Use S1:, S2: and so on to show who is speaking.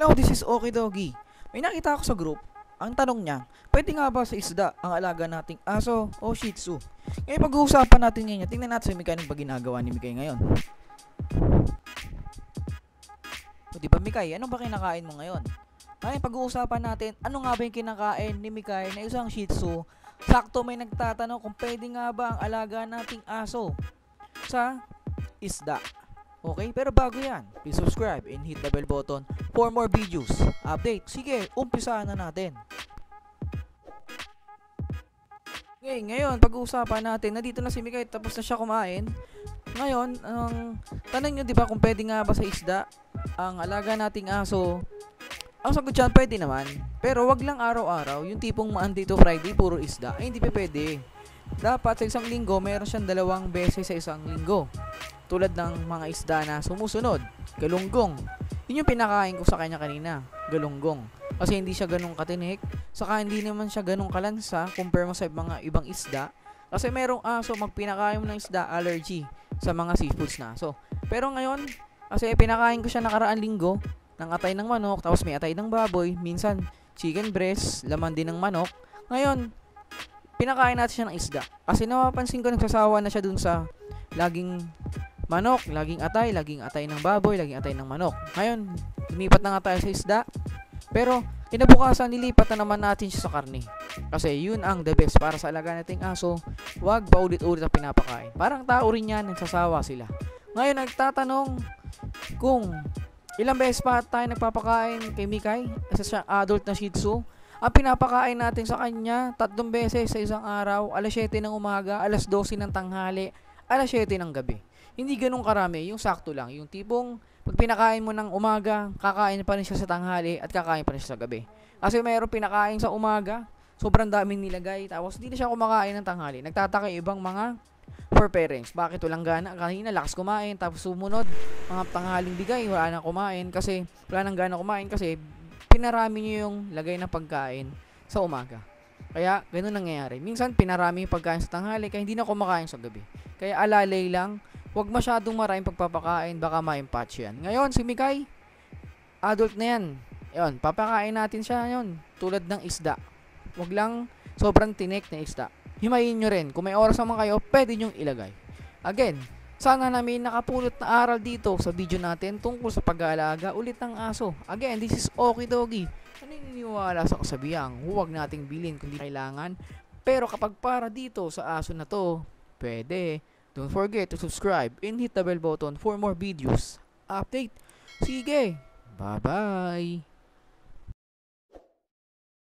S1: Hello, this is Okidogi. May nakita ako sa group. Ang tanong niya, pwede nga ba sa isda ang alaga nating aso o Shih Tzu? Ngayon pag-uusapan natin ngayon, tingnan natin sa mechanic ba ginagawa ni Mikay ngayon. O di ba Mikay, ano ba kinakain mo ngayon? Ngayon pag-uusapan natin, ano nga ba yung kinakain ni Mikay na isang Shih Tzu? Sakto may nagtatanong kung pwede nga ba ang alaga nating aso sa isda. Okay, pero bago yan, please subscribe and hit the bell button for more videos. Update. Sige, umpisahan na natin. Okay, ngayon, pag-uusapan natin, nandito na si Mikay, tapos na siya kumain. Ngayon, tanong nyo, di ba, kung pwede nga ba sa isda ang alaga nating aso? Ang sagot dyan, pwede naman. Pero wag lang araw-araw, yung tipong Monday to Friday, puro isda. Ay, hindi pa pwede. Dapat sa isang linggo, meron siyang 2 beses sa isang linggo. Tulad ng mga isda na sumusunod, galunggong. Yun yung pinakain ko sa kanya kanina, galunggong. Kasi hindi siya ganun katinik, saka hindi naman siya ganun kalansa compare mo sa mga ibang isda. Kasi merong aso, magpinakain mo ng isda, allergy sa mga seafoods na aso. Pero ngayon, kasi pinakain ko siya nakaraan linggo, ng atay ng manok, tapos may atay ng baboy, minsan chicken breast, laman din ng manok. Ngayon, pinakain natin siya ng isda. Kasi napapansin ko nagsasawa na siya dun sa laging manok, laging atay ng baboy, laging atay ng manok. Ngayon, lumipat na nga tayo sa isda. Pero, kinabukasan nilipat na naman natin siya sa karne. Kasi yun ang the best para sa alaga nating aso. Huwag paulit-ulit ang pinapakain. Parang tao rin yan, nagsasawa sila. Ngayon, nagtatanong kung ilang beses pa tayo nagpapakain kay Mikay, isa siya adult na Shih Tzu. Ang pinapakain natin sa kanya, 3 beses sa isang araw, alas 7 ng umaga, alas 12 ng tanghali, alas 7 ng gabi. Hindi ganun karami, yung sakto lang. Yung tipong, pag pinakain mo ng umaga, kakain pa rin siya sa tanghali at kakain pa rin siya sa gabi. Kasi mayroong pinakain sa umaga, sobrang daming nilagay, tapos hindi na siya kumakain ng tanghali. Nagtataka ibang mga for parents. Bakit walang gana? Kanina lakas kumain, tapos sumunod, mga tanghaling bigay, wala na kumain kasi, wala nang gana kumain kasi, pinarami niyo yung lagay ng pagkain sa umaga. Kaya, ganun nangyayari. Minsan, pinarami yung pagkain sa tanghali, kaya hindi na kumakain sa gabi. Kaya alalay lang, huwag masyadong maraming pagpapakain, baka ma-impatch yan. Ngayon, si Mikay, adult na yan. Yun, papakain natin siya yun, tulad ng isda. Huwag lang sobrang tinik na isda. Himayin nyo rin. Kung may oras naman kayo, pwede nyong ilagay. Again, sana namin nakapulot na aral dito sa video natin tungkol sa pag-aalaga ulit ng aso. Again, this is Okidogi. Naniniwala sa kasabihang, huwag nating bilhin kung di kailangan. Pero kapag para dito sa aso na to, pwede. Don't forget to subscribe and hit the bell button for more videos. Update. Sige. Bye-bye.